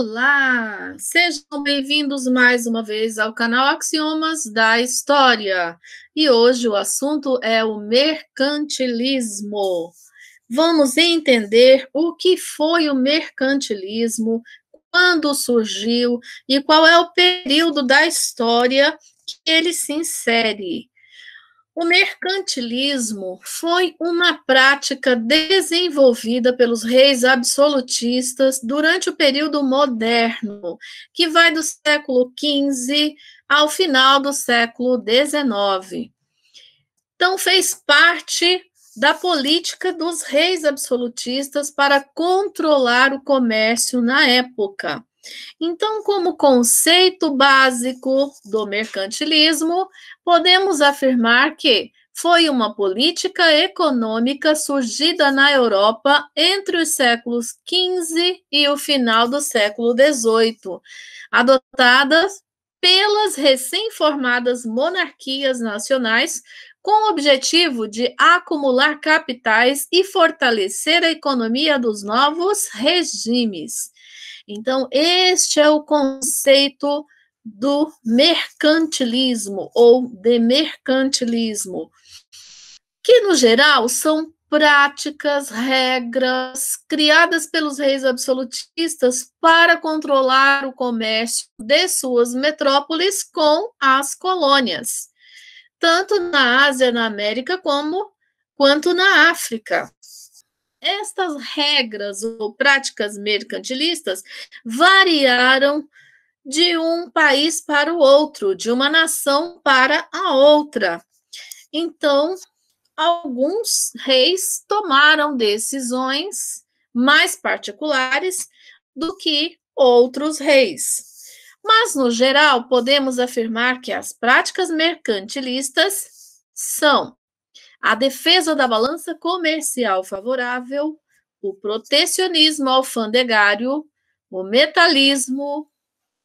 Olá, sejam bem-vindos mais uma vez ao canal Axiomas da História. E hoje o assunto é o mercantilismo. Vamos entender o que foi o mercantilismo, quando surgiu e qual é o período da história que ele se insere. O mercantilismo foi uma prática desenvolvida pelos reis absolutistas durante o período moderno, que vai do século XV ao final do século XIX. Então, fez parte da política dos reis absolutistas para controlar o comércio na época. Então, como conceito básico do mercantilismo, podemos afirmar que foi uma política econômica surgida na Europa entre os séculos XV e o final do século XVIII, adotada pelas recém-formadas monarquias nacionais com o objetivo de acumular capitais e fortalecer a economia dos novos regimes. Então, este é o conceito do mercantilismo ou de mercantilismo, que, no geral, são práticas, regras criadas pelos reis absolutistas para controlar o comércio de suas metrópoles com as colônias, tanto na Ásia, na América, quanto na África. Estas regras ou práticas mercantilistas variaram de um país para o outro, de uma nação para a outra. Então, alguns reis tomaram decisões mais particulares do que outros reis. Mas, no geral, podemos afirmar que as práticas mercantilistas são a defesa da balança comercial favorável, o protecionismo alfandegário, o metalismo,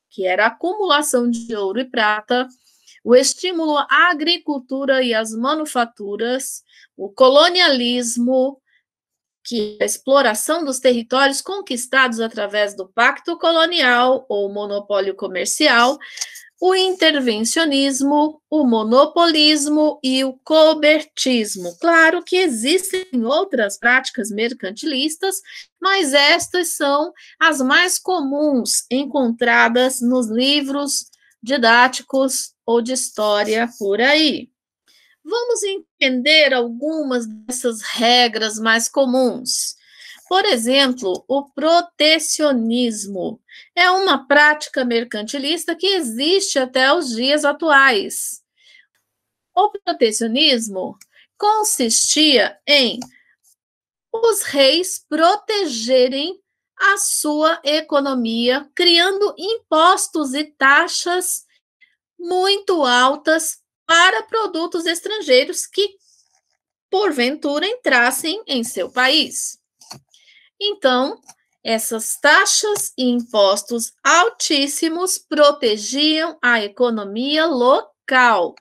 que era a acumulação de ouro e prata, o estímulo à agricultura e às manufaturas, o colonialismo, que é a exploração dos territórios conquistados através do pacto colonial ou monopólio comercial, o intervencionismo, o monopolismo e o cobertismo. Claro que existem outras práticas mercantilistas, mas estas são as mais comuns encontradas nos livros didáticos ou de história por aí. Vamos entender algumas dessas regras mais comuns. Por exemplo, o protecionismo é uma prática mercantilista que existe até os dias atuais. O protecionismo consistia em os reis protegerem a sua economia, criando impostos e taxas muito altas para produtos estrangeiros que, porventura, entrassem em seu país. Então, essas taxas e impostos altíssimos protegiam a economia local,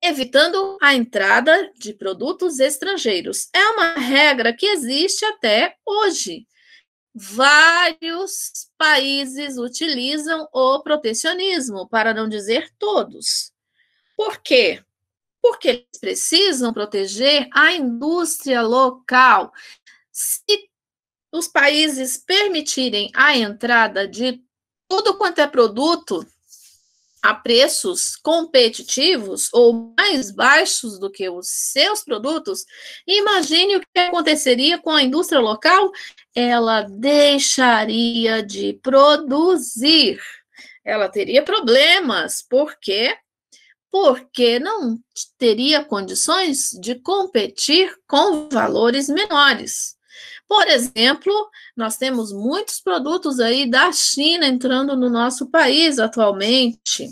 evitando a entrada de produtos estrangeiros. É uma regra que existe até hoje. Vários países utilizam o protecionismo, para não dizer todos. Por quê? Porque eles precisam proteger a indústria local. Se os países permitirem a entrada de tudo quanto é produto a preços competitivos ou mais baixos do que os seus produtos, imagine o que aconteceria com a indústria local. Ela deixaria de produzir. Ela teria problemas. Por quê? Porque não teria condições de competir com valores menores. Por exemplo, nós temos muitos produtos aí da China entrando no nosso país atualmente.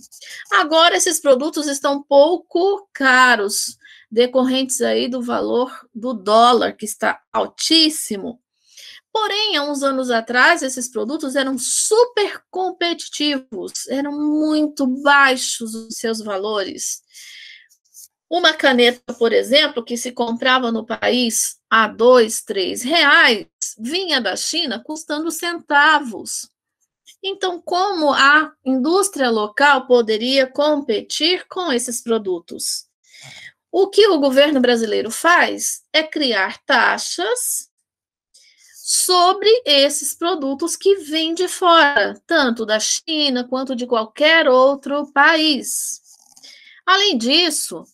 Agora, esses produtos estão um pouco caros, decorrentes aí do valor do dólar, que está altíssimo. Porém, há uns anos atrás, esses produtos eram super competitivos, eram muito baixos os seus valores. Uma caneta, por exemplo, que se comprava no país a R$ 2, R$ 3, vinha da China custando centavos. Então, como a indústria local poderia competir com esses produtos? O que o governo brasileiro faz é criar taxas sobre esses produtos que vêm de fora, tanto da China quanto de qualquer outro país. Além disso,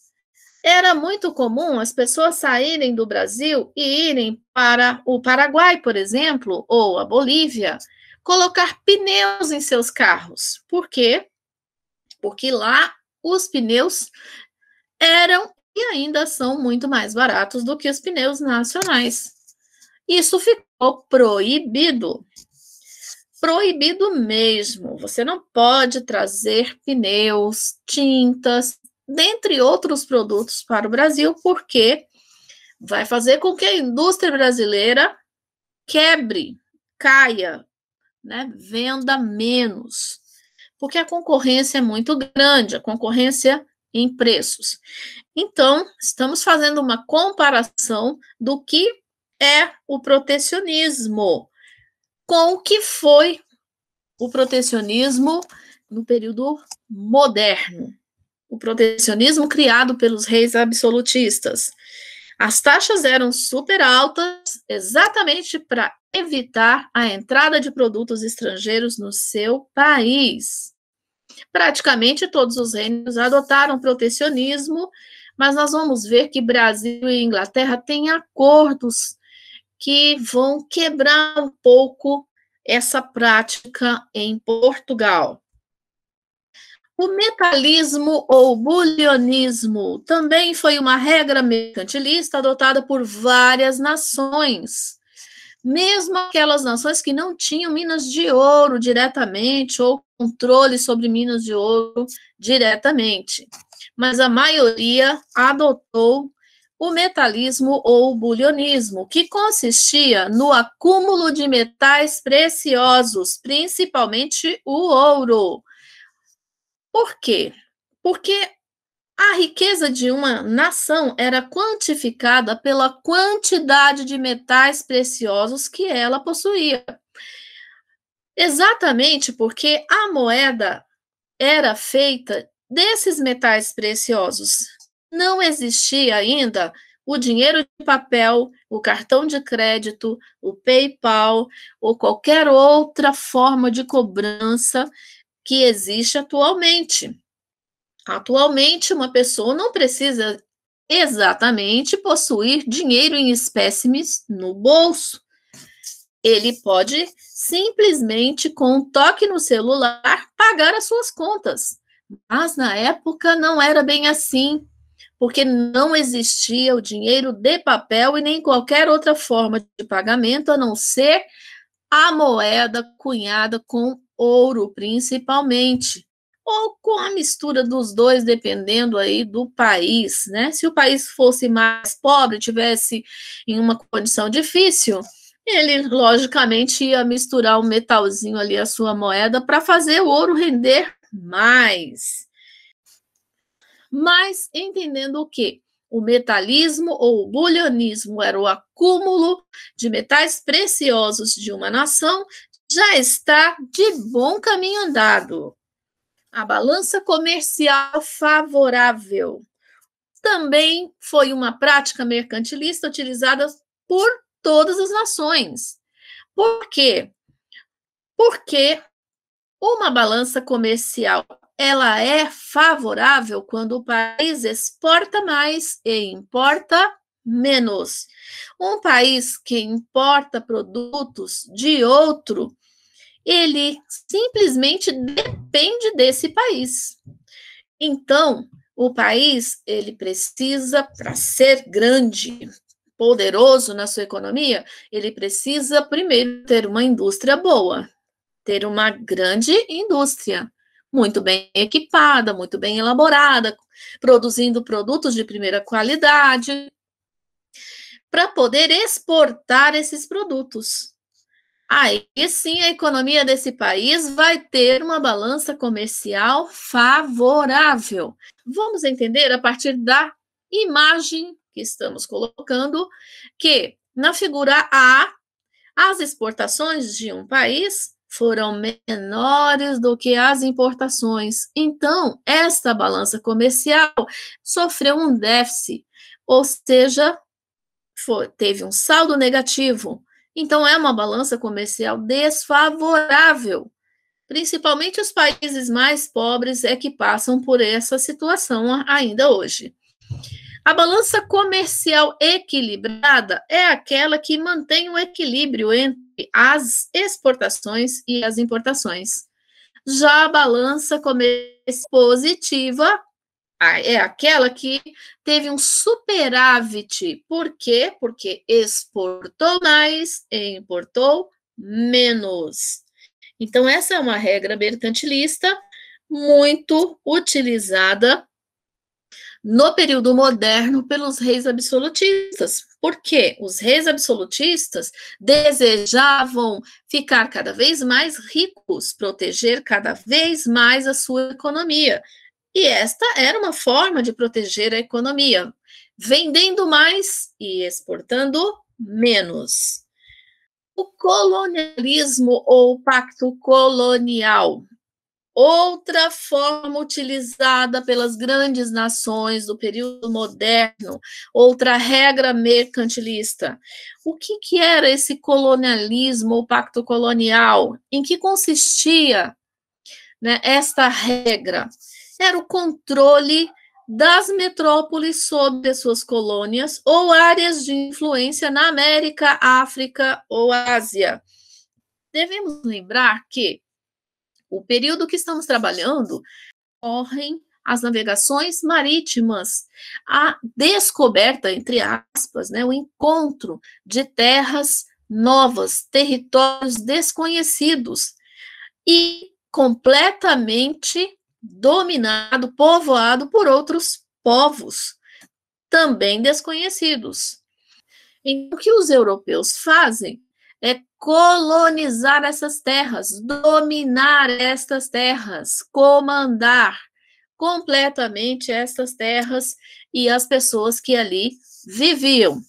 era muito comum as pessoas saírem do Brasil e irem para o Paraguai, por exemplo, ou a Bolívia, colocar pneus em seus carros. Por quê? Porque lá os pneus eram e ainda são muito mais baratos do que os pneus nacionais. Isso ficou proibido. Proibido mesmo. Você não pode trazer pneus, tintas, dentre outros produtos para o Brasil, porque vai fazer com que a indústria brasileira quebre, caia, né? Venda menos. Porque a concorrência é muito grande, a concorrência em preços. Então, estamos fazendo uma comparação do que é o protecionismo com o que foi o protecionismo no período moderno. O protecionismo criado pelos reis absolutistas. As taxas eram super altas, exatamente para evitar a entrada de produtos estrangeiros no seu país. Praticamente todos os reinos adotaram protecionismo, mas nós vamos ver que Brasil e Inglaterra têm acordos que vão quebrar um pouco essa prática em Portugal. O metalismo ou bulionismo também foi uma regra mercantilista adotada por várias nações, mesmo aquelas nações que não tinham minas de ouro diretamente ou controle sobre minas de ouro diretamente. Mas a maioria adotou o metalismo ou bulionismo, que consistia no acúmulo de metais preciosos, principalmente o ouro. Por quê? Porque a riqueza de uma nação era quantificada pela quantidade de metais preciosos que ela possuía. Exatamente porque a moeda era feita desses metais preciosos. Não existia ainda o dinheiro de papel, o cartão de crédito, o PayPal ou qualquer outra forma de cobrança que existe atualmente. Atualmente, uma pessoa não precisa exatamente possuir dinheiro em espécimes no bolso. Ele pode simplesmente, com um toque no celular, pagar as suas contas. Mas na época não era bem assim, porque não existia o dinheiro de papel e nem qualquer outra forma de pagamento a não ser a moeda cunhada com ouro, principalmente, ou com a mistura dos dois, dependendo aí do país, né? Se o país fosse mais pobre, tivesse em uma condição difícil, ele logicamente ia misturar o metalzinho ali, a sua moeda, para fazer o ouro render mais. Mas entendendo o quê? O metalismo ou o bulionismo era o acúmulo de metais preciosos de uma nação, já está de bom caminho andado. A balança comercial favorável também foi uma prática mercantilista utilizada por todas as nações. Por quê? Porque uma balança comercial ela é favorável quando o país exporta mais e importa menos. Um país que importa produtos de outro, ele simplesmente depende desse país. Então, o país, ele precisa, para ser grande, poderoso na sua economia, ele precisa primeiro ter uma indústria boa, ter uma grande indústria, muito bem equipada, muito bem elaborada, produzindo produtos de primeira qualidade, para poder exportar esses produtos. Aí sim a economia desse país vai ter uma balança comercial favorável. Vamos entender a partir da imagem que estamos colocando que na figura A, as exportações de um país foram menores do que as importações. Então, esta balança comercial sofreu um déficit, ou seja, teve um saldo negativo. Então, é uma balança comercial desfavorável. Principalmente os países mais pobres é que passam por essa situação ainda hoje. A balança comercial equilibrada é aquela que mantém o equilíbrio entre as exportações e as importações. Já a balança comercial positiva é aquela que teve um superávit. Por quê? Porque exportou mais e importou menos. Então, essa é uma regra mercantilista muito utilizada no período moderno pelos reis absolutistas. Por quê? Os reis absolutistas desejavam ficar cada vez mais ricos, proteger cada vez mais a sua economia. E esta era uma forma de proteger a economia, vendendo mais e exportando menos. O colonialismo ou pacto colonial, outra forma utilizada pelas grandes nações do período moderno, outra regra mercantilista. O que era esse colonialismo ou pacto colonial? Em que consistia, né, esta regra? Era o controle das metrópoles sobre as suas colônias ou áreas de influência na América, África ou Ásia. Devemos lembrar que o período que estamos trabalhando ocorrem as navegações marítimas, a descoberta, entre aspas, né, o encontro de terras novas, territórios desconhecidos e completamente dominado, povoado por outros povos também desconhecidos. Então, o que os europeus fazem é colonizar essas terras, dominar estas terras, comandar completamente estas terras e as pessoas que ali viviam.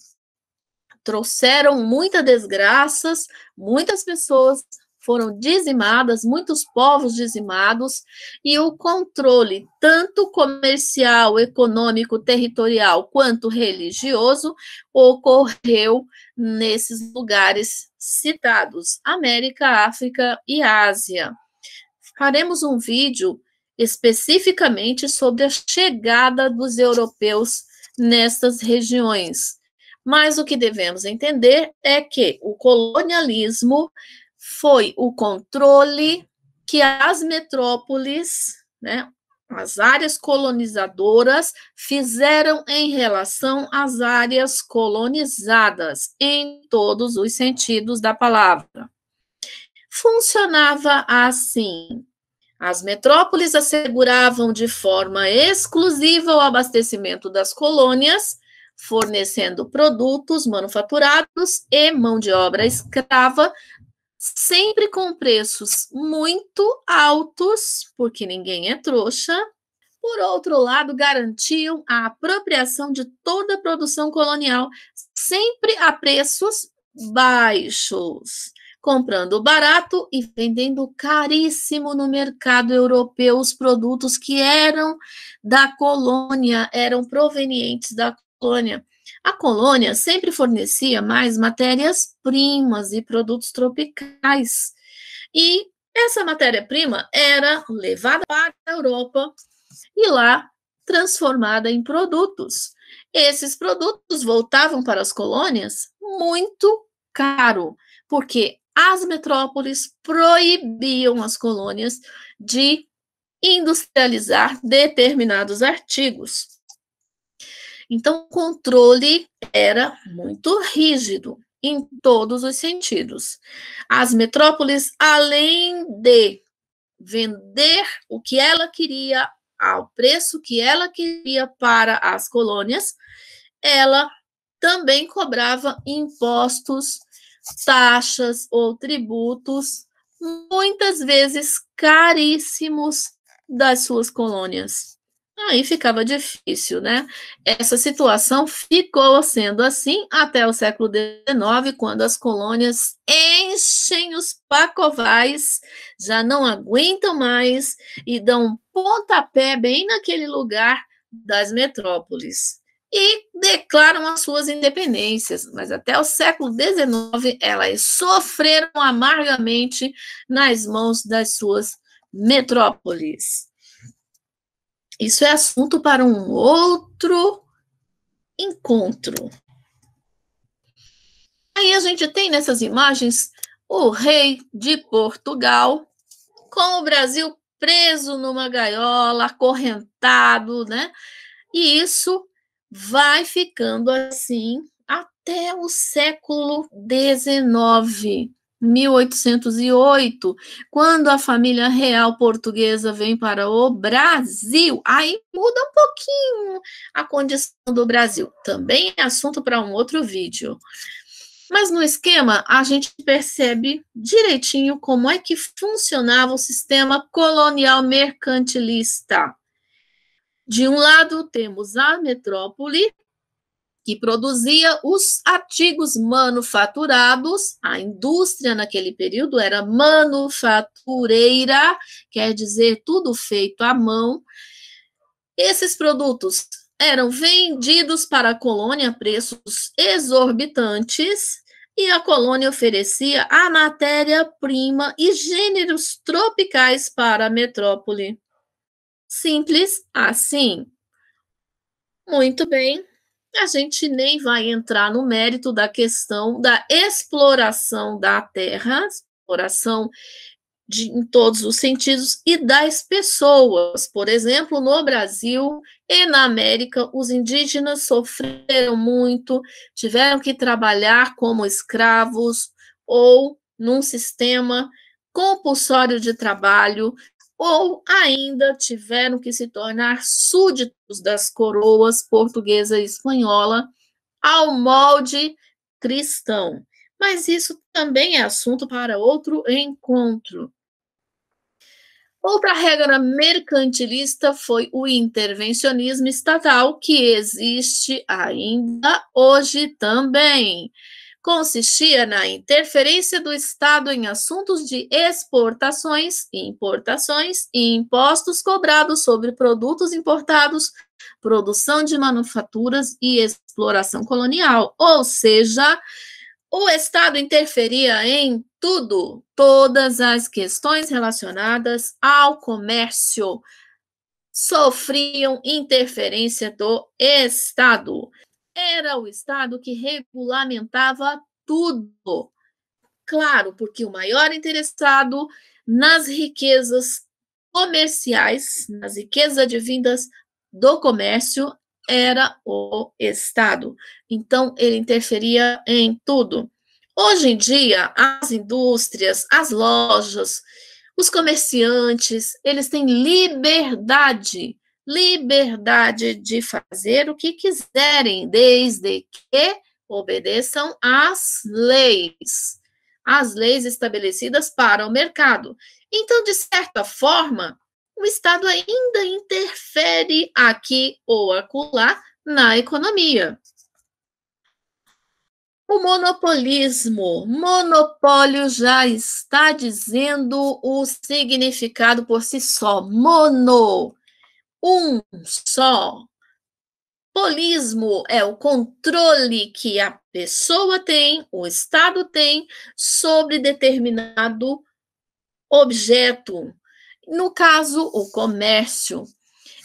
Trouxeram muitas desgraças, muitas pessoas foram dizimadas, muitos povos dizimados, e o controle, tanto comercial, econômico, territorial, quanto religioso, ocorreu nesses lugares citados, América, África e Ásia. Faremos um vídeo especificamente sobre a chegada dos europeus nestas regiões. Mas o que devemos entender é que o colonialismo foi o controle que as metrópoles, né, as áreas colonizadoras, fizeram em relação às áreas colonizadas, em todos os sentidos da palavra. Funcionava assim: as metrópoles asseguravam de forma exclusiva o abastecimento das colônias, fornecendo produtos manufaturados e mão de obra escrava, sempre com preços muito altos, porque ninguém é trouxa. Por outro lado, garantiam a apropriação de toda a produção colonial, sempre a preços baixos, comprando barato e vendendo caríssimo no mercado europeu os produtos que eram da colônia, eram provenientes da colônia. A colônia sempre fornecia mais matérias-primas e produtos tropicais. E essa matéria-prima era levada para a Europa e lá transformada em produtos. Esses produtos voltavam para as colônias muito caro, porque as metrópoles proibiam as colônias de industrializar determinados artigos. Então, o controle era muito rígido em todos os sentidos. As metrópoles, além de vender o que ela queria ao preço que ela queria para as colônias, ela também cobrava impostos, taxas ou tributos, muitas vezes caríssimos, das suas colônias. Aí ficava difícil, né? Essa situação ficou sendo assim até o século XIX, quando as colônias enchem os pacovais, já não aguentam mais e dão um pontapé bem naquele lugar das metrópoles. E declaram as suas independências, mas até o século XIX elas sofreram amargamente nas mãos das suas metrópoles. Isso é assunto para um outro encontro. Aí a gente tem nessas imagens o rei de Portugal, com o Brasil preso numa gaiola, acorrentado, né? E isso vai ficando assim até o século XIX. 1808, quando a família real portuguesa vem para o Brasil, aí muda um pouquinho a condição do Brasil. Também é assunto para um outro vídeo. Mas no esquema, a gente percebe direitinho como é que funcionava o sistema colonial mercantilista. De um lado, temos a metrópole, que produzia os artigos manufaturados. A indústria naquele período era manufatureira, quer dizer, tudo feito à mão. Esses produtos eram vendidos para a colônia a preços exorbitantes e a colônia oferecia a matéria-prima e gêneros tropicais para a metrópole. Simples assim. Muito bem. A gente nem vai entrar no mérito da questão da exploração da terra, exploração em todos os sentidos, e das pessoas. Por exemplo, no Brasil e na América, os indígenas sofreram muito, tiveram que trabalhar como escravos ou num sistema compulsório de trabalho, ou ainda tiveram que se tornar súditos das coroas portuguesa e espanhola ao molde cristão. Mas isso também é assunto para outro encontro. Outra regra mercantilista foi o intervencionismo estatal, que existe ainda hoje também. Consistia na interferência do Estado em assuntos de exportações, importações e impostos cobrados sobre produtos importados, produção de manufaturas e exploração colonial. Ou seja, o Estado interferia em tudo, todas as questões relacionadas ao comércio sofriam interferência do Estado. Era o Estado que regulamentava tudo. Claro, porque o maior interessado nas riquezas comerciais, nas riquezas advindas do comércio, era o Estado. Então, ele interferia em tudo. Hoje em dia, as indústrias, as lojas, os comerciantes, eles têm liberdade de fazer o que quiserem, desde que obedeçam às leis estabelecidas para o mercado. Então, de certa forma, o Estado ainda interfere aqui ou acolá na economia. O monopolismo. Monopólio já está dizendo o significado por si só. Mono, um só. Polismo é o controle que a pessoa tem, o Estado tem, sobre determinado objeto. No caso, o comércio.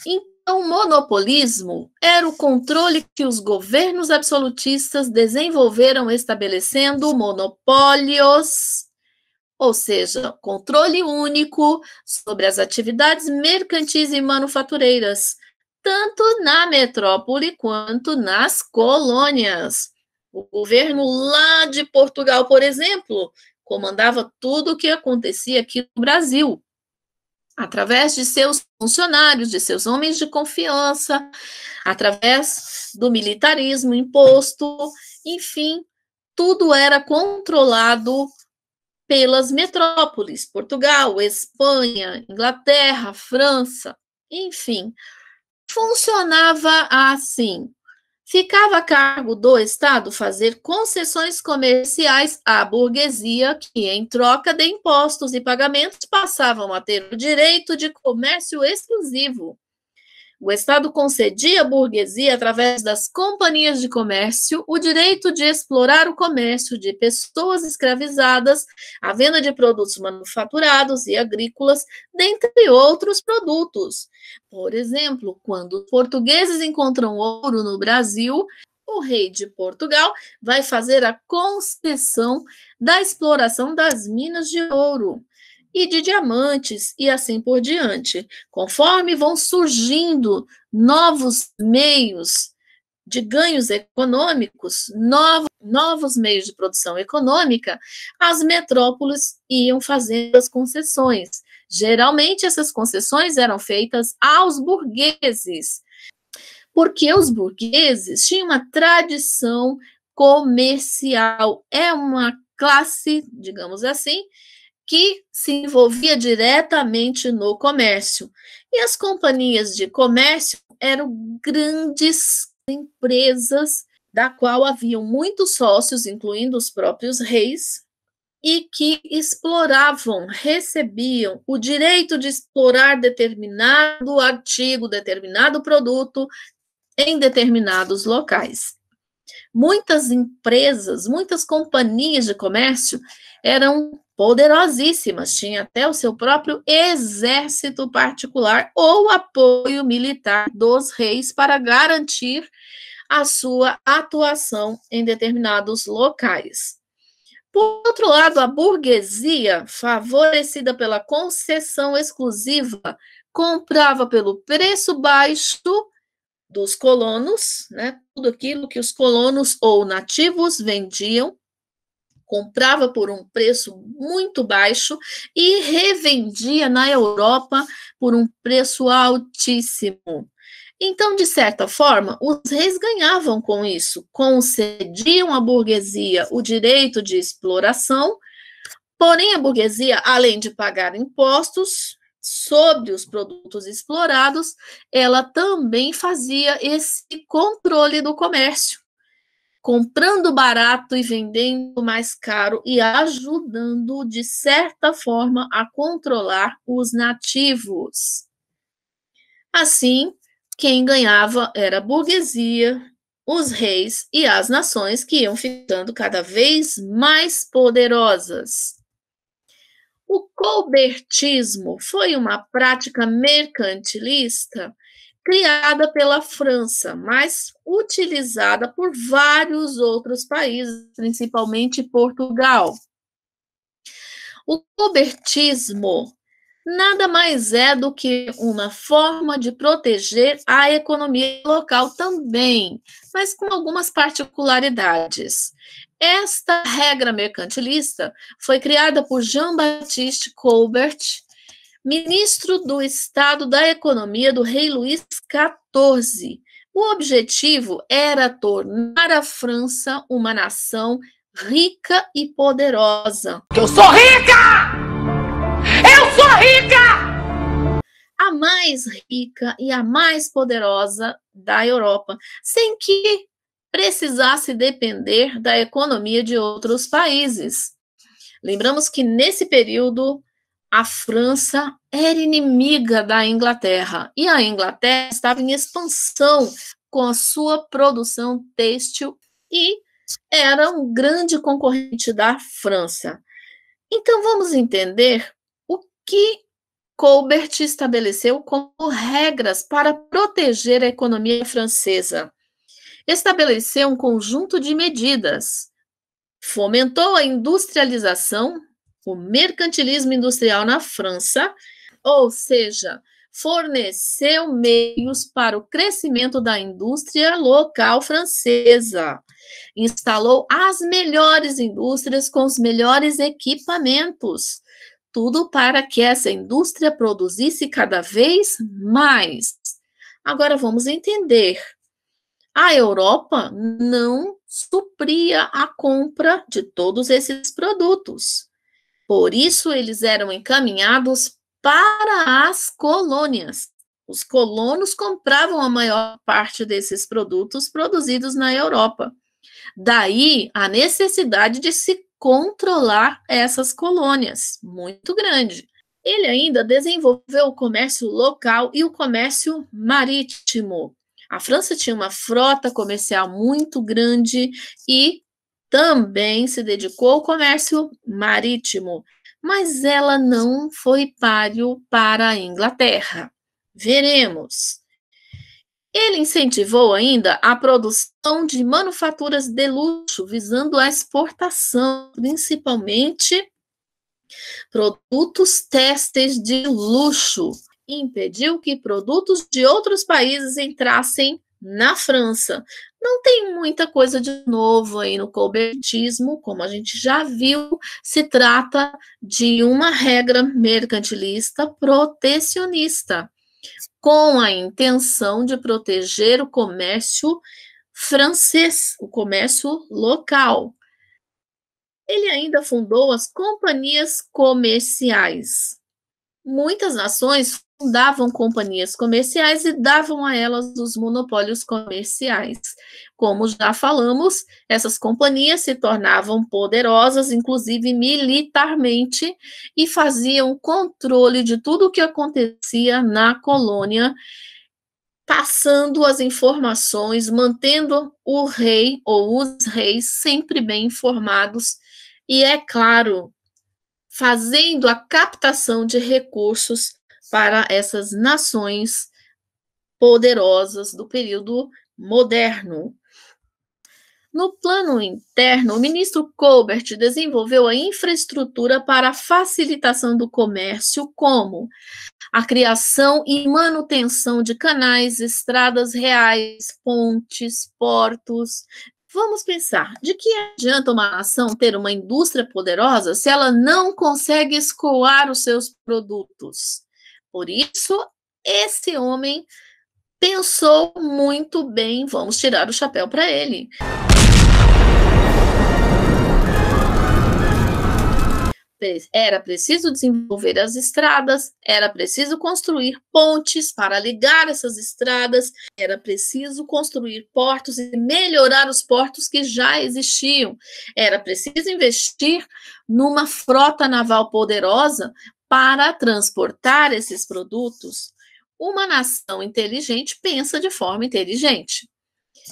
Então, o monopolismo era o controle que os governos absolutistas desenvolveram estabelecendo monopólios, ou seja, controle único sobre as atividades mercantis e manufatureiras, tanto na metrópole quanto nas colônias. O governo lá de Portugal, por exemplo, comandava tudo o que acontecia aqui no Brasil, através de seus funcionários, de seus homens de confiança, através do militarismo imposto, enfim, tudo era controlado pelas metrópoles, Portugal, Espanha, Inglaterra, França, enfim. Funcionava assim. Ficava a cargo do Estado fazer concessões comerciais à burguesia, que, em troca de impostos e pagamentos, passavam a ter o direito de comércio exclusivo. O Estado concedia à burguesia, através das companhias de comércio, o direito de explorar o comércio de pessoas escravizadas, a venda de produtos manufaturados e agrícolas, dentre outros produtos. Por exemplo, quando os portugueses encontram ouro no Brasil, o rei de Portugal vai fazer a concessão da exploração das minas de ouro e de diamantes, e assim por diante. Conforme vão surgindo novos meios de ganhos econômicos, novos meios de produção econômica, as metrópoles iam fazendo as concessões. Geralmente, essas concessões eram feitas aos burgueses, porque os burgueses tinham uma tradição comercial, é uma classe, digamos assim, que se envolvia diretamente no comércio. E as companhias de comércio eram grandes empresas, da qual haviam muitos sócios, incluindo os próprios reis, e que exploravam, recebiam o direito de explorar determinado artigo, determinado produto em determinados locais. Muitas empresas, muitas companhias de comércio eram poderosíssimas, tinha até o seu próprio exército particular ou apoio militar dos reis para garantir a sua atuação em determinados locais. Por outro lado, a burguesia, favorecida pela concessão exclusiva, comprava pelo preço baixo dos colonos, né? Tudo aquilo que os colonos ou nativos vendiam, comprava por um preço muito baixo e revendia na Europa por um preço altíssimo. Então, de certa forma, os reis ganhavam com isso, concediam à burguesia o direito de exploração, porém a burguesia, além de pagar impostos sobre os produtos explorados, ela também fazia esse controle do comércio, comprando barato e vendendo mais caro e ajudando, de certa forma, a controlar os nativos. Assim, quem ganhava era a burguesia, os reis e as nações, que iam ficando cada vez mais poderosas. O colbertismo foi uma prática mercantilista criada pela França, mas utilizada por vários outros países, principalmente Portugal. O colbertismo nada mais é do que uma forma de proteger a economia local também, mas com algumas particularidades. Esta regra mercantilista foi criada por Jean-Baptiste Colbert, ministro do Estado da Economia do rei Luís XIV. O objetivo era tornar a França uma nação rica e poderosa. Eu sou rica! Eu sou rica! A mais rica e a mais poderosa da Europa, sem que precisasse depender da economia de outros países. Lembramos que nesse período a França era inimiga da Inglaterra e a Inglaterra estava em expansão com a sua produção têxtil e era um grande concorrente da França. Então vamos entender o que Colbert estabeleceu como regras para proteger a economia francesa. Estabeleceu um conjunto de medidas, fomentou a industrialização, o mercantilismo industrial na França, ou seja, forneceu meios para o crescimento da indústria local francesa, instalou as melhores indústrias com os melhores equipamentos, tudo para que essa indústria produzisse cada vez mais. Agora vamos entender. A Europa não supria a compra de todos esses produtos. Por isso, eles eram encaminhados para as colônias. Os colonos compravam a maior parte desses produtos produzidos na Europa. Daí a necessidade de se controlar essas colônias, muito grande. Ele ainda desenvolveu o comércio local e o comércio marítimo. A França tinha uma frota comercial muito grande e também se dedicou ao comércio marítimo, mas ela não foi páreo para a Inglaterra. Veremos. Ele incentivou ainda a produção de manufaturas de luxo, visando a exportação, principalmente produtos têxteis de luxo. Impediu que produtos de outros países entrassem na França. Não tem muita coisa de novo aí no colbertismo, como a gente já viu, se trata de uma regra mercantilista protecionista, com a intenção de proteger o comércio francês, o comércio local. Ele ainda fundou as companhias comerciais. Muitas nações fundavam companhias comerciais e davam a elas os monopólios comerciais. Como já falamos, essas companhias se tornavam poderosas, inclusive militarmente, e faziam controle de tudo o que acontecia na colônia, passando as informações, mantendo o rei ou os reis sempre bem informados e, é claro, fazendo a captação de recursos para essas nações poderosas do período moderno. No plano interno, o ministro Colbert desenvolveu a infraestrutura para a facilitação do comércio, como a criação e manutenção de canais, estradas reais, pontes, portos. Vamos pensar, de que adianta uma nação ter uma indústria poderosa se ela não consegue escoar os seus produtos? Por isso, esse homem pensou muito bem, vamos tirar o chapéu para ele. Era preciso desenvolver as estradas, era preciso construir pontes para ligar essas estradas, era preciso construir portos e melhorar os portos que já existiam, era preciso investir numa frota naval poderosa para transportar esses produtos. Uma nação inteligente pensa de forma inteligente.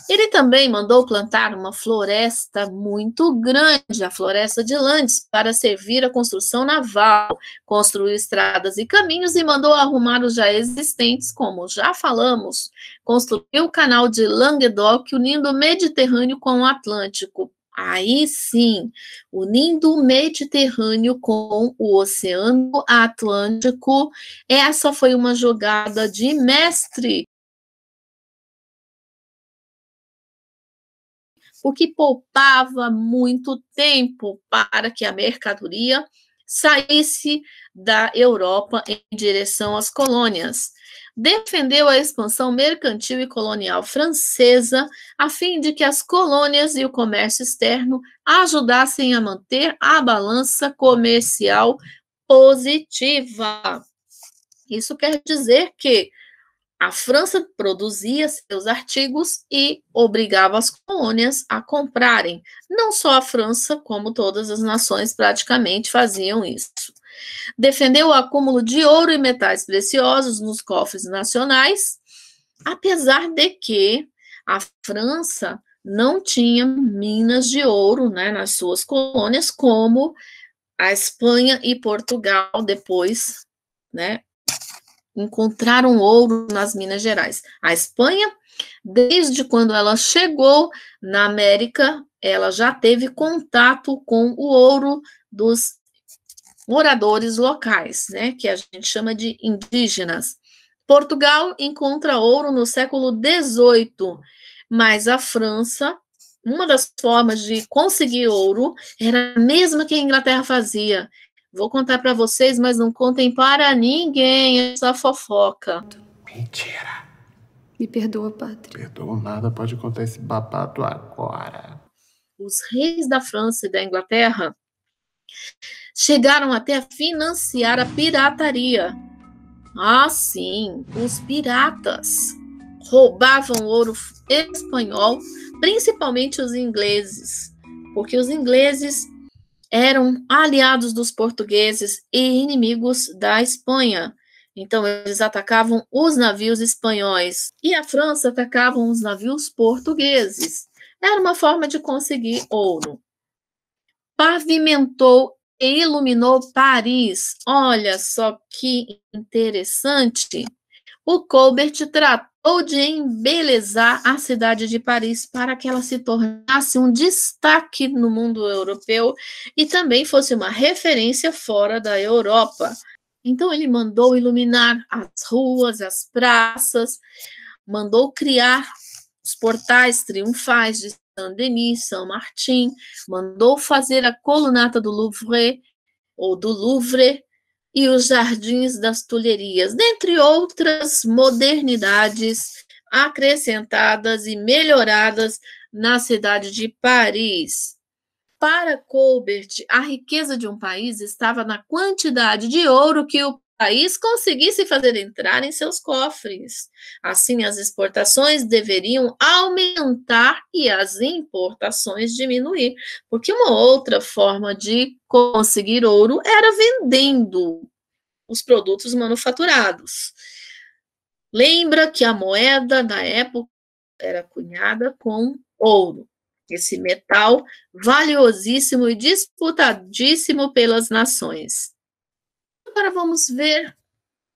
Ele também mandou plantar uma floresta muito grande, a Floresta de Landes, para servir à construção naval, construiu estradas e caminhos e mandou arrumar os já existentes, como já falamos, construiu o canal de Languedoc, unindo o Mediterrâneo com o Atlântico. Aí sim, unindo o Mediterrâneo com o Oceano Atlântico, essa foi uma jogada de mestre, o que poupava muito tempo para que a mercadoria saísse da Europa em direção às colônias. Defendeu a expansão mercantil e colonial francesa, a fim de que as colônias e o comércio externo ajudassem a manter a balança comercial positiva. Isso quer dizer que a França produzia seus artigos e obrigava as colônias a comprarem. Não só a França, como todas as nações praticamente faziam isso. Defendeu o acúmulo de ouro e metais preciosos nos cofres nacionais, apesar de que a França não tinha minas de ouro, né, nas suas colônias, como a Espanha e Portugal depois, né, encontraram ouro nas Minas Gerais. A Espanha, desde quando ela chegou na América, ela já teve contato com o ouro dos moradores locais, né, que a gente chama de indígenas. Portugal encontra ouro no século XVIII, mas a França, uma das formas de conseguir ouro era a mesma que a Inglaterra fazia. Vou contar para vocês, mas não contem para ninguém essa fofoca. Mentira. Me perdoa, padre. Perdoa nada, pode contar esse babado agora. Os reis da França e da Inglaterra chegaram até a financiar a pirataria. Ah, sim, os piratas roubavam ouro espanhol, principalmente os ingleses, porque os ingleses eram aliados dos portugueses e inimigos da Espanha. Então, eles atacavam os navios espanhóis e a França atacava os navios portugueses. Era uma forma de conseguir ouro. Pavimentou e iluminou Paris. Olha só que interessante. O Colbert tratou de embelezar a cidade de Paris para que ela se tornasse um destaque no mundo europeu e também fosse uma referência fora da Europa. Então, ele mandou iluminar as ruas, as praças, mandou criar os portais triunfais de Saint-Denis, Saint-Martin, mandou fazer a colunata do Louvre, ou do Louvre, e os jardins das Tulherias, dentre outras modernidades acrescentadas e melhoradas na cidade de Paris. Para Colbert, a riqueza de um país estava na quantidade de ouro que o país conseguisse fazer entrar em seus cofres. Assim, as exportações deveriam aumentar e as importações diminuir, porque uma outra forma de conseguir ouro era vendendo os produtos manufaturados. Lembra que a moeda na época era cunhada com ouro, esse metal valiosíssimo e disputadíssimo pelas nações. Agora vamos ver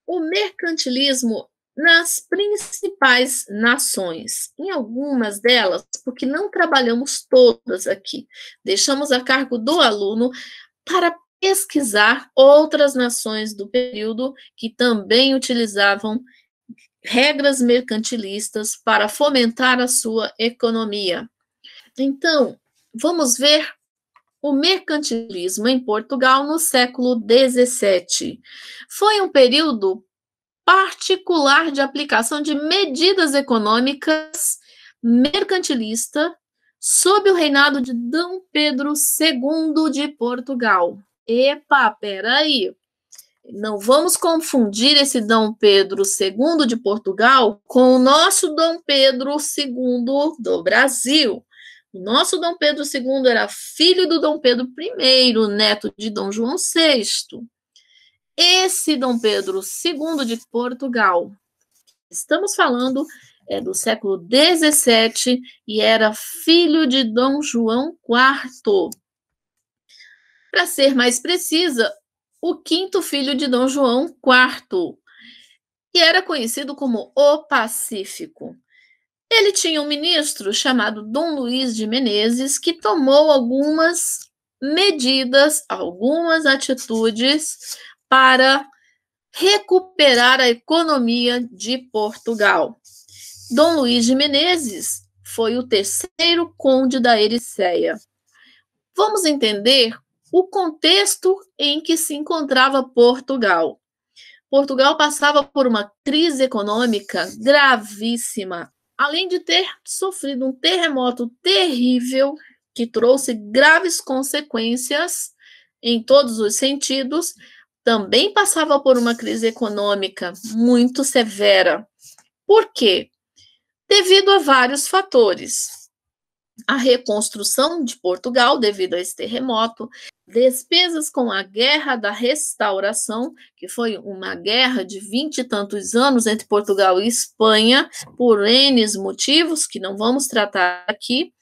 o mercantilismo nas principais nações. Em algumas delas, porque não trabalhamos todas aqui, deixamos a cargo do aluno para pesquisar outras nações do período que também utilizavam regras mercantilistas para fomentar a sua economia. Então, vamos ver o mercantilismo em Portugal no século XVII. Foi um período particular de aplicação de medidas econômicas mercantilista sob o reinado de D. Pedro II de Portugal. Epa, peraí. Não vamos confundir esse D. Pedro II de Portugal com o nosso D. Pedro II do Brasil. O nosso D. Pedro II era filho do D. Pedro I, neto de D. João VI. Esse D. Pedro II de Portugal, estamos falando, é do século XVII e era filho de D. João IV. Para ser mais precisa, o quinto filho de D. João IV, e era conhecido como o Pacífico. Ele tinha um ministro chamado Dom Luís de Menezes, que tomou algumas medidas, algumas atitudes para recuperar a economia de Portugal. Dom Luís de Menezes foi o terceiro conde da Ericeia. Vamos entender o contexto em que se encontrava Portugal. Portugal passava por uma crise econômica gravíssima, além de ter sofrido um terremoto terrível que trouxe graves consequências em todos os sentidos. Também passava por uma crise econômica muito severa. Por quê? Devido a vários fatores. A reconstrução de Portugal devido a esse terremoto, despesas com a Guerra da Restauração, que foi uma guerra de 20 e tantos anos entre Portugal e Espanha, por N motivos que não vamos tratar aqui.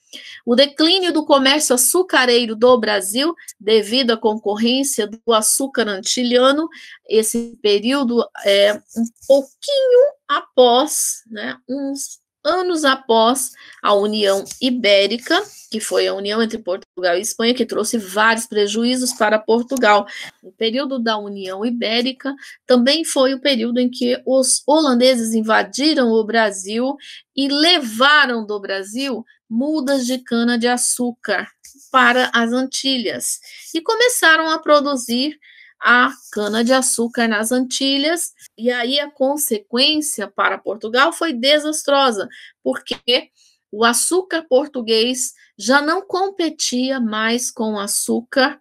O declínio do comércio açucareiro do Brasil, devido à concorrência do açúcar antilhano, esse período é um pouquinho após, uns anos após a União Ibérica, que foi a união entre Portugal e Espanha, que trouxe vários prejuízos para Portugal. O período da União Ibérica também foi o período em que os holandeses invadiram o Brasil e levaram do Brasil mudas de cana-de-açúcar para as Antilhas e começaram a produzir a cana-de-açúcar nas Antilhas, e aí a consequência para Portugal foi desastrosa, porque o açúcar português já não competia mais com o açúcar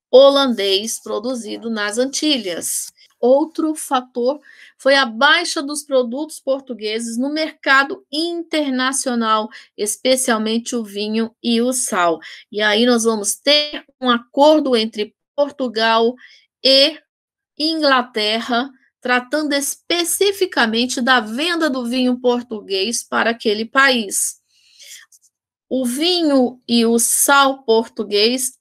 holandês produzido nas Antilhas. Outro fator foi a baixa dos produtos portugueses no mercado internacional, especialmente o vinho e o sal. E aí nós vamos ter um acordo entre Portugal e Inglaterra, tratando especificamente da venda do vinho português para aquele país. O vinho e o sal português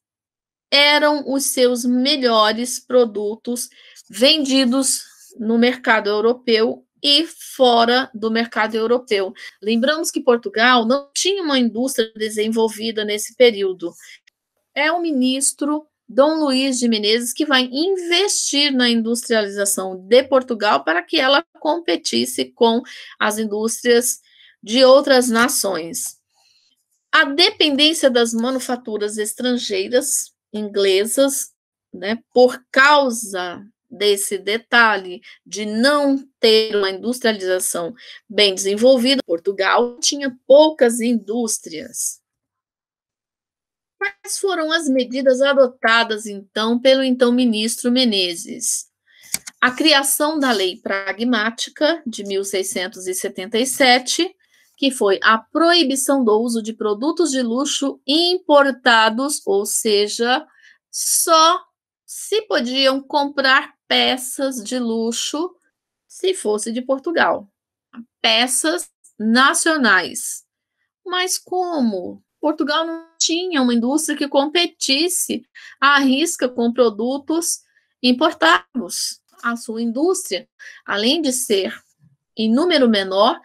eram os seus melhores produtos vendidos no mercado europeu e fora do mercado europeu. Lembramos que Portugal não tinha uma indústria desenvolvida nesse período. É o ministro Dom Luís de Menezes que vai investir na industrialização de Portugal para que ela competisse com as indústrias de outras nações. A dependência das manufaturas estrangeiras, inglesas, né, por causa desse detalhe de não ter uma industrialização bem desenvolvida, Portugal tinha poucas indústrias. Quais foram as medidas adotadas, então, pelo então ministro Menezes? A criação da Lei Pragmática, de 1677, que foi a proibição do uso de produtos de luxo importados, ou seja, só se podiam comprar peças de luxo se fosse de Portugal, peças nacionais. Mas como? Portugal não tinha uma indústria que competisse à risca com produtos importados. A sua indústria, além de ser em número menor,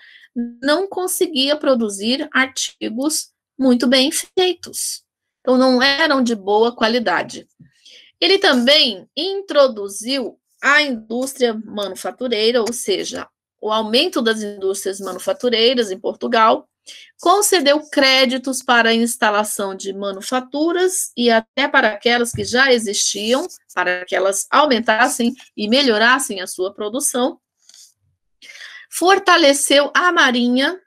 não conseguia produzir artigos muito bem feitos. Então, não eram de boa qualidade. Ele também introduziu a indústria manufatureira, ou seja, o aumento das indústrias manufatureiras em Portugal, concedeu créditos para a instalação de manufaturas e até para aquelas que já existiam, para que elas aumentassem e melhorassem a sua produção. Fortaleceu a Marinha,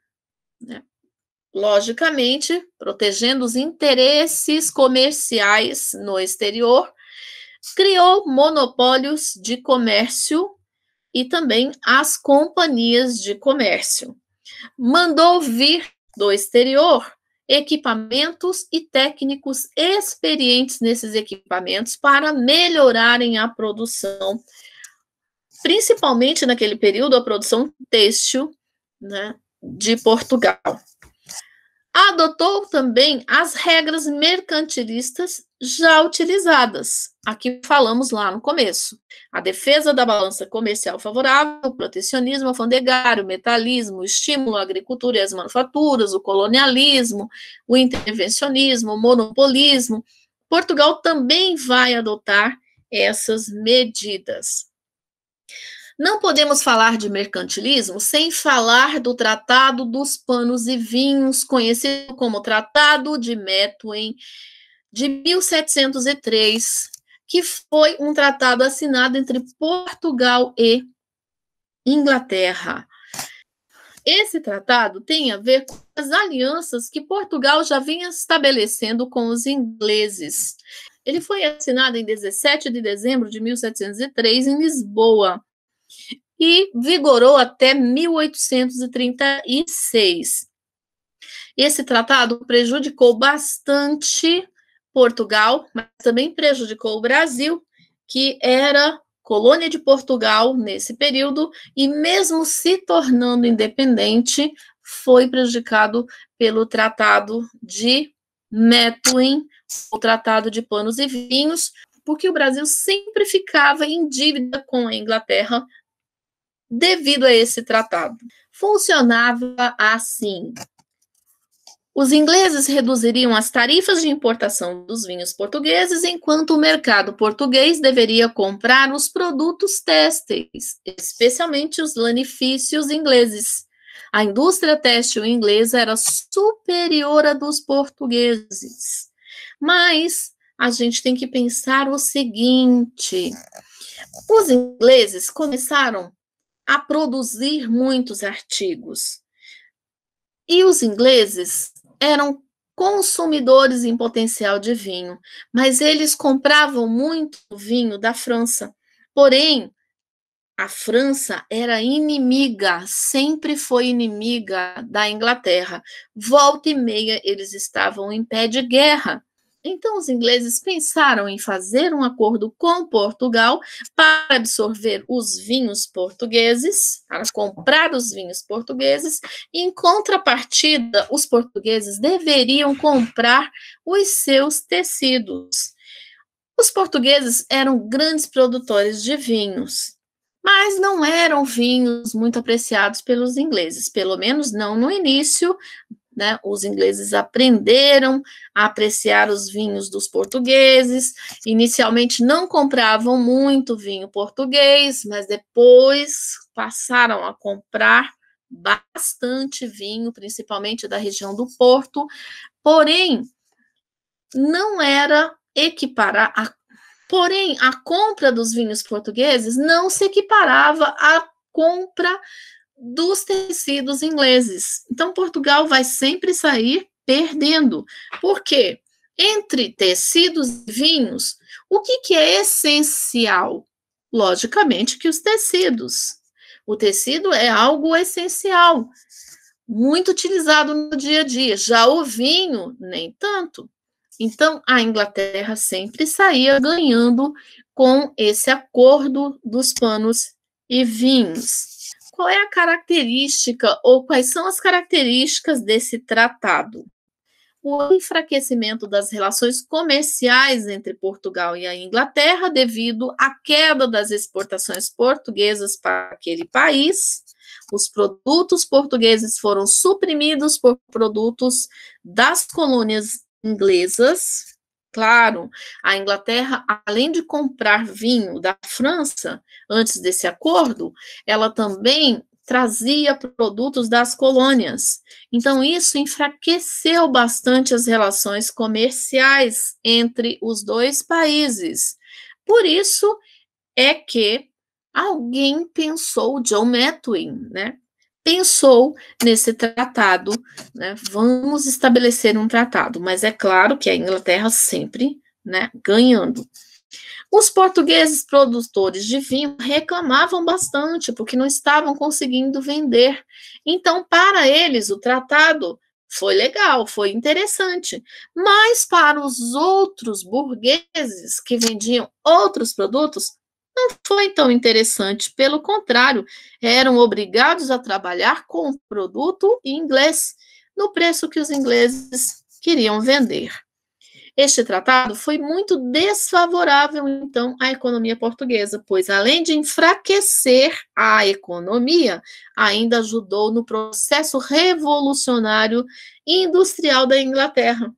né, logicamente, protegendo os interesses comerciais no exterior, criou monopólios de comércio e também as companhias de comércio. Mandou vir do exterior equipamentos e técnicos experientes nesses equipamentos para melhorarem a produção, principalmente naquele período, a produção têxtil, né, de Portugal. Adotou também as regras mercantilistas já utilizadas. Aqui falamos lá no começo. A defesa da balança comercial favorável, o protecionismo alfandegário, o metalismo, o estímulo à agricultura e às manufaturas, o colonialismo, o intervencionismo, o monopolismo. Portugal também vai adotar essas medidas. Não podemos falar de mercantilismo sem falar do Tratado dos Panos e Vinhos, conhecido como Tratado de Methuen, de 1703, que foi um tratado assinado entre Portugal e Inglaterra. Esse tratado tem a ver com as alianças que Portugal já vinha estabelecendo com os ingleses. Ele foi assinado em 17 de dezembro de 1703 em Lisboa e vigorou até 1836. Esse tratado prejudicou bastante Portugal, mas também prejudicou o Brasil, que era colônia de Portugal nesse período, e mesmo se tornando independente, foi prejudicado pelo Tratado de Methuen, o Tratado de Panos e Vinhos, porque o Brasil sempre ficava em dívida com a Inglaterra devido a esse tratado. Funcionava assim: os ingleses reduziriam as tarifas de importação dos vinhos portugueses, enquanto o mercado português deveria comprar os produtos têxteis, especialmente os lanifícios ingleses. A indústria têxtil inglesa era superior à dos portugueses. Mas a gente tem que pensar o seguinte: os ingleses começaram a produzir muitos artigos. E os ingleses eram consumidores em potencial de vinho, mas eles compravam muito vinho da França. Porém, a França era inimiga, sempre foi inimiga da Inglaterra. Volta e meia eles estavam em pé de guerra. Então, os ingleses pensaram em fazer um acordo com Portugal para absorver os vinhos portugueses, para comprar os vinhos portugueses, e, em contrapartida, os portugueses deveriam comprar os seus tecidos. Os portugueses eram grandes produtores de vinhos, mas não eram vinhos muito apreciados pelos ingleses, pelo menos não no início. Né? Os ingleses aprenderam a apreciar os vinhos dos portugueses. Inicialmente não compravam muito vinho português, mas depois passaram a comprar bastante vinho, principalmente da região do Porto. Porém, não era equiparar porém, a compra dos vinhos portugueses não se equiparava à compra dos tecidos ingleses. Então, Portugal vai sempre sair perdendo. Por quê? Entre tecidos e vinhos, o que é essencial? Logicamente que os tecidos. O tecido é algo essencial, muito utilizado no dia a dia. Já o vinho, nem tanto. Então, a Inglaterra sempre saía ganhando com esse acordo dos panos e vinhos. Qual é a característica ou quais são as características desse tratado? O enfraquecimento das relações comerciais entre Portugal e a Inglaterra devido à queda das exportações portuguesas para aquele país. Os produtos portugueses foram suprimidos por produtos das colônias inglesas. Claro, a Inglaterra, além de comprar vinho da França, antes desse acordo, ela também trazia produtos das colônias. Então, isso enfraqueceu bastante as relações comerciais entre os dois países. Por isso é que alguém pensou, John Methuen, né? Pensou nesse tratado, né? Vamos estabelecer um tratado, mas é claro que a Inglaterra sempre, né, ganhando. Os portugueses produtores de vinho reclamavam bastante porque não estavam conseguindo vender. Então, para eles, o tratado foi legal, foi interessante, mas para os outros burgueses que vendiam outros produtos, não foi tão interessante, pelo contrário, eram obrigados a trabalhar com o produto em inglês, no preço que os ingleses queriam vender. Este tratado foi muito desfavorável, então, à economia portuguesa, pois, além de enfraquecer a economia, ainda ajudou no processo revolucionário industrial da Inglaterra.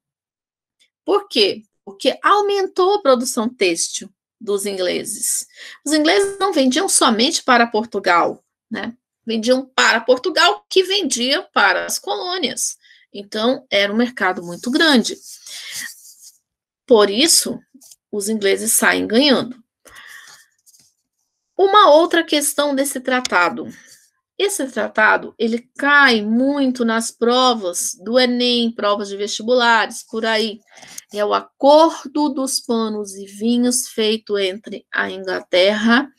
Por quê? Porque aumentou a produção têxtil dos ingleses. Os ingleses não vendiam somente para Portugal, né? Vendiam para Portugal, que vendia para as colônias. Então, era um mercado muito grande. Por isso, os ingleses saem ganhando. Uma outra questão desse tratado. Esse tratado, ele cai muito nas provas do Enem, provas de vestibulares, por aí. É o acordo dos panos e vinhos feito entre a Inglaterra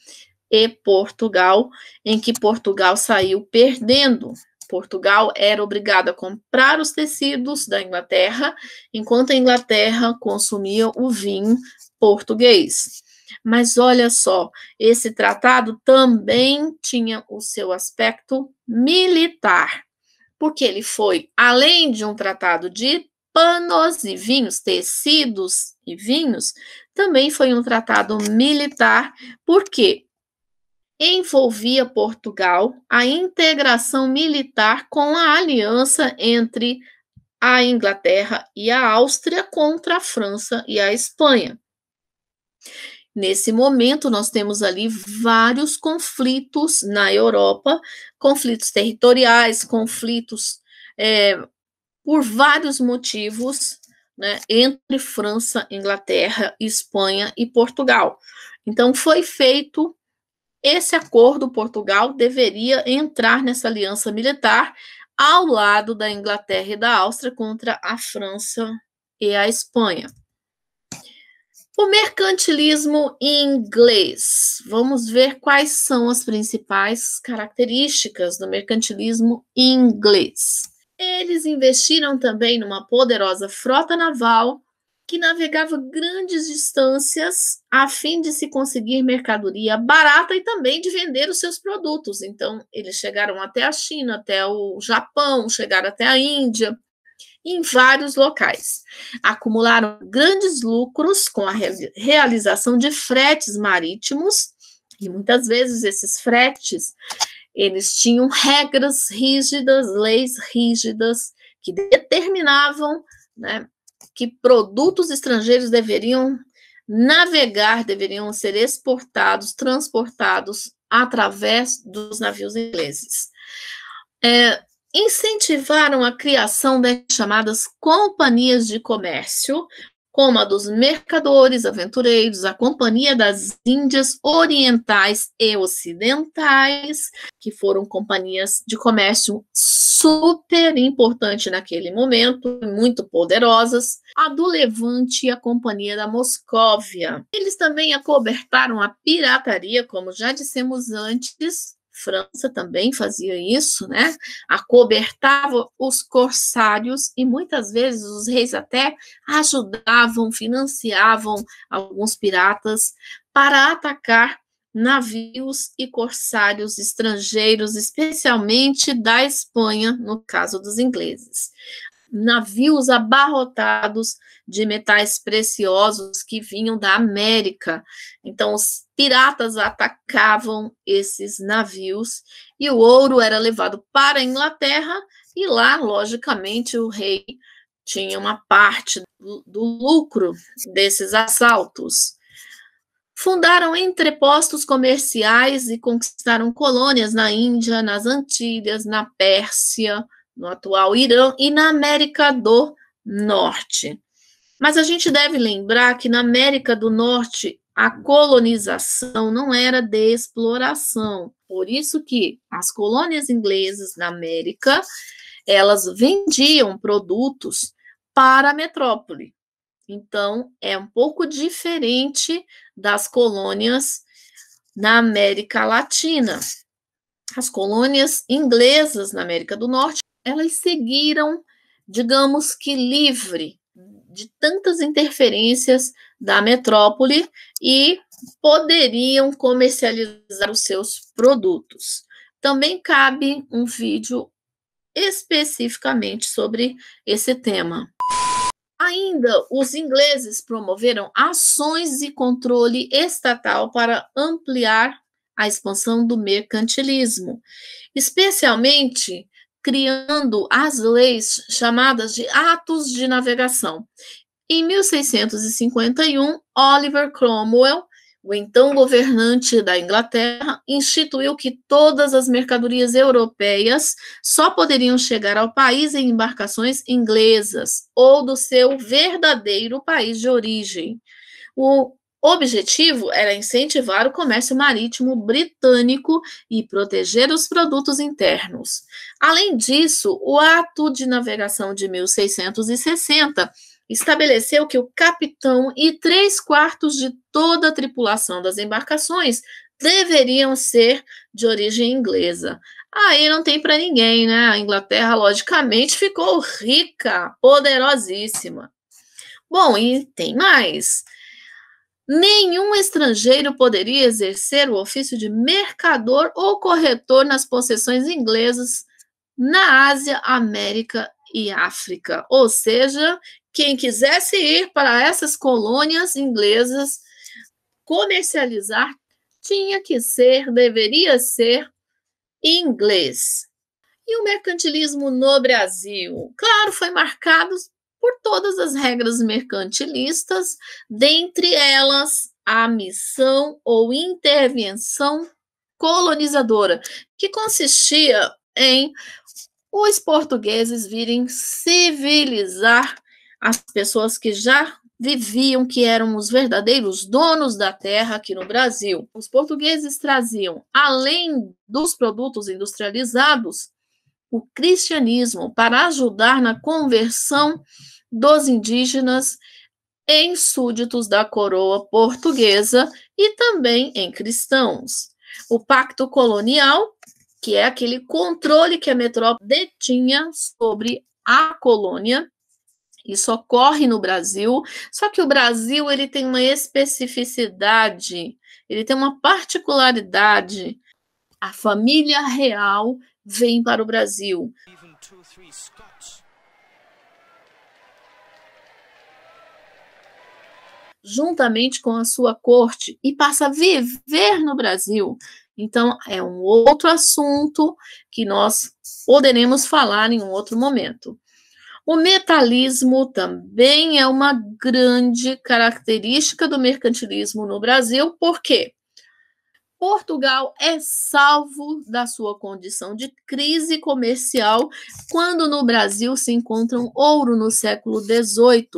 e Portugal, em que Portugal saiu perdendo. Portugal era obrigado a comprar os tecidos da Inglaterra, enquanto a Inglaterra consumia o vinho português. Mas olha só, esse tratado também tinha o seu aspecto militar, porque ele foi, além de um tratado de panos e vinhos, tecidos e vinhos, também foi um tratado militar, porque envolvia Portugal a integração militar com a aliança entre a Inglaterra e a Áustria contra a França e a Espanha. Nesse momento, nós temos ali vários conflitos na Europa, conflitos territoriais, conflitos por vários motivos, né, entre França, Inglaterra, Espanha e Portugal. Então, foi feito esse acordo. Portugal deveria entrar nessa aliança militar ao lado da Inglaterra e da Áustria contra a França e a Espanha. O mercantilismo inglês. Vamos ver quais são as principais características do mercantilismo inglês. Eles investiram também numa poderosa frota naval que navegava grandes distâncias a fim de se conseguir mercadoria barata e também de vender os seus produtos. Então, eles chegaram até a China, até o Japão, chegaram até a Índia, em vários locais. Acumularam grandes lucros com a realização de fretes marítimos, e muitas vezes esses fretes, eles tinham regras rígidas, leis rígidas, que determinavam, né, que produtos estrangeiros deveriam navegar, deveriam ser exportados, transportados através dos navios ingleses. Incentivaram a criação das chamadas companhias de comércio, como a dos mercadores, aventureiros, a Companhia das Índias Orientais e Ocidentais, que foram companhias de comércio super importantes naquele momento, muito poderosas, a do Levante e a Companhia da Moscóvia. Eles também acobertaram a pirataria, como já dissemos antes. França também fazia isso, né? Acobertava os corsários e muitas vezes os reis até ajudavam, financiavam alguns piratas para atacar navios e corsários estrangeiros, especialmente da Espanha, no caso dos ingleses. Navios abarrotados de metais preciosos que vinham da América. Então, os piratas atacavam esses navios e o ouro era levado para a Inglaterra e lá, logicamente, o rei tinha uma parte do lucro desses assaltos. Fundaram entrepostos comerciais e conquistaram colônias na Índia, nas Antilhas, na Pérsia, no atual Irã e na América do Norte. Mas a gente deve lembrar que na América do Norte a colonização não era de exploração. Por isso que as colônias inglesas na América, elas vendiam produtos para a metrópole. Então, é um pouco diferente das colônias na América Latina. As colônias inglesas na América do Norte, elas seguiram, digamos que livre de tantas interferências da metrópole e poderiam comercializar os seus produtos. Também cabe um vídeo especificamente sobre esse tema. Ainda, os ingleses promoveram ações de controle estatal para ampliar a expansão do mercantilismo, especialmente criando as leis chamadas de Atos de Navegação. Em 1651, Oliver Cromwell, o então governante da Inglaterra, instituiu que todas as mercadorias europeias só poderiam chegar ao país em embarcações inglesas ou do seu verdadeiro país de origem. O objetivo era incentivar o comércio marítimo britânico e proteger os produtos internos. Além disso, o Ato de Navegação de 1660 estabeleceu que o capitão e 3/4 de toda a tripulação das embarcações deveriam ser de origem inglesa. Aí não tem para ninguém, né? A Inglaterra, logicamente, ficou rica, poderosíssima. Bom, e tem mais. Nenhum estrangeiro poderia exercer o ofício de mercador ou corretor nas possessões inglesas na Ásia, América e África. Ou seja, quem quisesse ir para essas colônias inglesas comercializar deveria ser inglês. E o mercantilismo no Brasil? Claro, foi marcado por todas as regras mercantilistas, dentre elas a missão ou intervenção colonizadora, que consistia em os portugueses virem civilizar as pessoas que já viviam, que eram os verdadeiros donos da terra aqui no Brasil. Os portugueses traziam, além dos produtos industrializados, o cristianismo para ajudar na conversão dos indígenas em súditos da coroa portuguesa e também em cristãos. O pacto colonial, que é aquele controle que a metrópole detinha sobre a colônia. Isso ocorre no Brasil, só que o Brasil ele tem uma especificidade, ele tem uma particularidade. A família real vem para o Brasil. Juntamente com a sua corte e passa a viver no Brasil. Então, é um outro assunto que nós poderemos falar em um outro momento. O metalismo também é uma grande característica do mercantilismo no Brasil, por quê? Portugal é salvo da sua condição de crise comercial quando no Brasil se encontram ouro no século XVIII.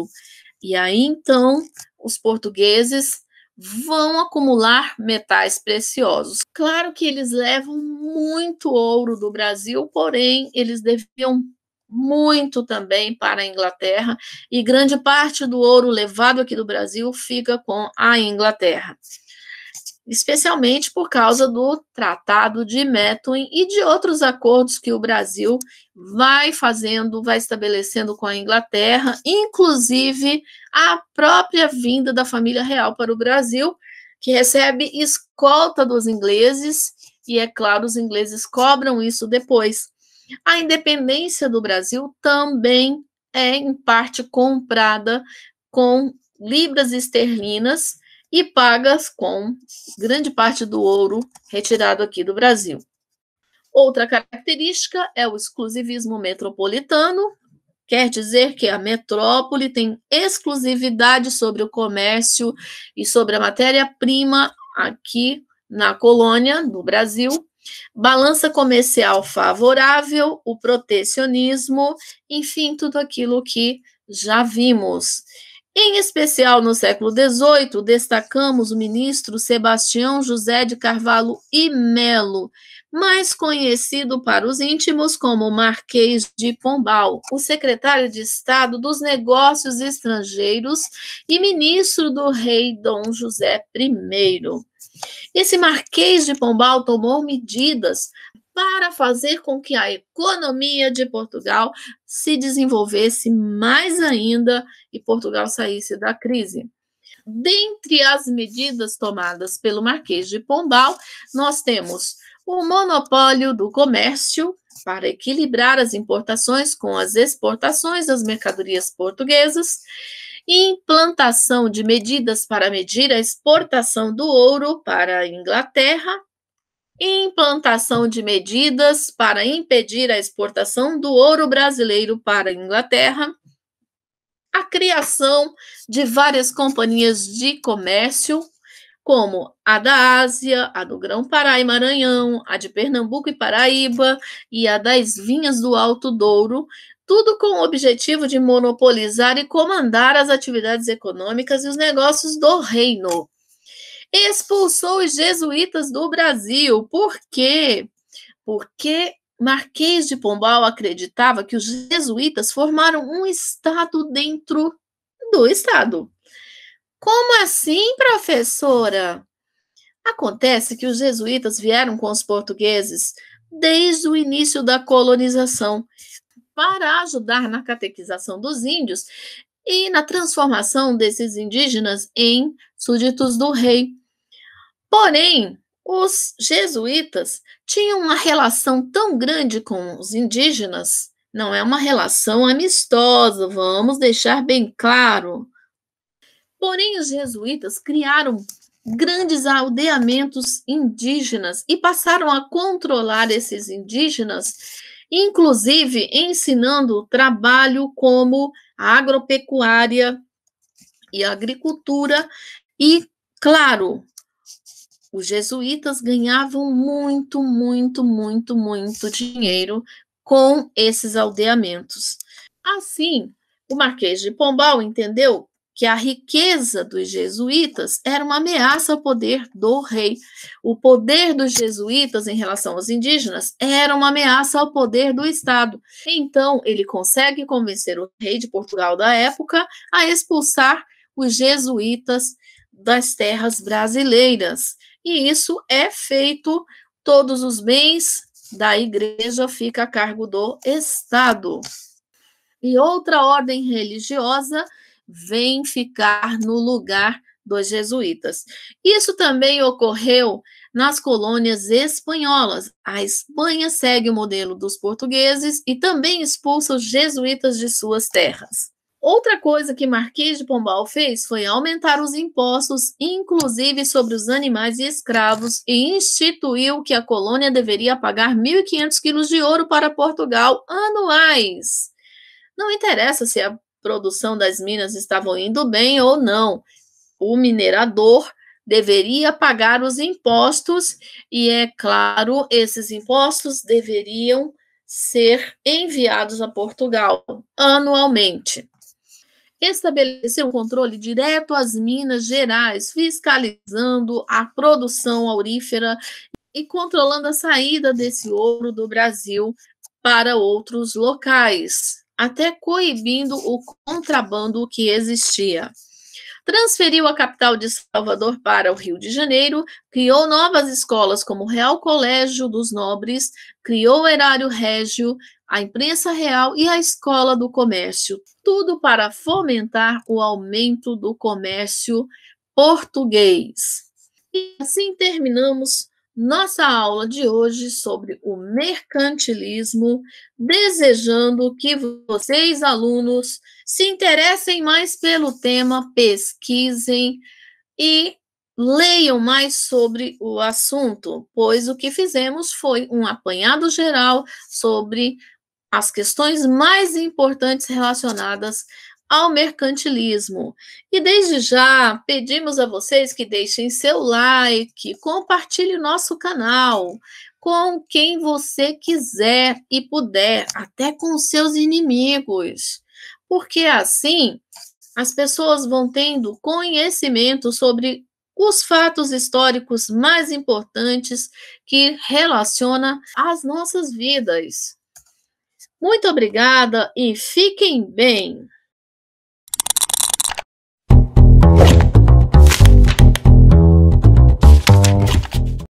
E aí, então, os portugueses vão acumular metais preciosos. Claro que eles levam muito ouro do Brasil, porém, eles deviam muito também para a Inglaterra, e grande parte do ouro levado aqui do Brasil fica com a Inglaterra, especialmente por causa do Tratado de Methuen e de outros acordos que o Brasil vai fazendo, vai estabelecendo com a Inglaterra, inclusive a própria vinda da família real para o Brasil, que recebe escolta dos ingleses, e é claro, os ingleses cobram isso depois. A independência do Brasil também é, em parte, comprada com libras esterlinas e pagas com grande parte do ouro retirado aqui do Brasil. Outra característica é o exclusivismo metropolitano, quer dizer que a metrópole tem exclusividade sobre o comércio e sobre a matéria-prima aqui na colônia, no Brasil. Balança comercial favorável, o protecionismo, enfim, tudo aquilo que já vimos. Em especial no século XVIII, destacamos o ministro Sebastião José de Carvalho e Melo, mais conhecido para os íntimos como Marquês de Pombal, o secretário de Estado dos Negócios Estrangeiros e ministro do rei Dom José I. Esse Marquês de Pombal tomou medidas para fazer com que a economia de Portugal se desenvolvesse mais ainda e Portugal saísse da crise. Dentre as medidas tomadas pelo Marquês de Pombal, nós temos o monopólio do comércio para equilibrar as importações com as exportações das mercadorias portuguesas, implantação de medidas para medir a exportação do ouro para a Inglaterra, implantação de medidas para impedir a exportação do ouro brasileiro para a Inglaterra, a criação de várias companhias de comércio, como a da Ásia, a do Grão-Pará e Maranhão, a de Pernambuco e Paraíba e a das vinhas do Alto Douro, tudo com o objetivo de monopolizar e comandar as atividades econômicas e os negócios do reino. Expulsou os jesuítas do Brasil. Por quê? Porque Marquês de Pombal acreditava que os jesuítas formaram um estado dentro do estado. Como assim, professora? Acontece que os jesuítas vieram com os portugueses desde o início da colonização para ajudar na catequização dos índios e na transformação desses indígenas em súditos do rei. Porém, os jesuítas tinham uma relação tão grande com os indígenas, não é uma relação amistosa, vamos deixar bem claro. Porém, os jesuítas criaram grandes aldeamentos indígenas e passaram a controlar esses indígenas, inclusive ensinando o trabalho como a agropecuária e a agricultura. E, claro, os jesuítas ganhavam muito dinheiro com esses aldeamentos. Assim, o Marquês de Pombal entendeu que a riqueza dos jesuítas era uma ameaça ao poder do rei. O poder dos jesuítas em relação aos indígenas era uma ameaça ao poder do Estado. Então, ele consegue convencer o rei de Portugal da época a expulsar os jesuítas das terras brasileiras. E isso é feito, todos os bens da igreja fica a cargo do Estado. E outra ordem religiosa vem ficar no lugar dos jesuítas. Isso também ocorreu nas colônias espanholas. A Espanha segue o modelo dos portugueses e também expulsa os jesuítas de suas terras. Outra coisa que Marquês de Pombal fez foi aumentar os impostos, inclusive sobre os animais e escravos, e instituiu que a colônia deveria pagar 1.500 quilos de ouro para Portugal anuais. Não interessa se a produção das minas estava indo bem ou não. O minerador deveria pagar os impostos e, é claro, esses impostos deveriam ser enviados a Portugal anualmente. Estabeleceu um controle direto às Minas Gerais, fiscalizando a produção aurífera e controlando a saída desse ouro do Brasil para outros locais, até coibindo o contrabando que existia. Transferiu a capital de Salvador para o Rio de Janeiro, criou novas escolas como o Real Colégio dos Nobres, criou o Erário Régio, a Imprensa Real e a Escola do Comércio, tudo para fomentar o aumento do comércio português. E assim terminamos nossa aula de hoje sobre o mercantilismo, desejando que vocês, alunos, se interessem mais pelo tema, pesquisem e leiam mais sobre o assunto, pois o que fizemos foi um apanhado geral sobre as questões mais importantes relacionadas ao mercantilismo. E desde já pedimos a vocês que deixem seu like, compartilhe o nosso canal com quem você quiser e puder, até com seus inimigos, porque assim as pessoas vão tendo conhecimento sobre os fatos históricos mais importantes que relacionam as nossas vidas. Muito obrigada e fiquem bem!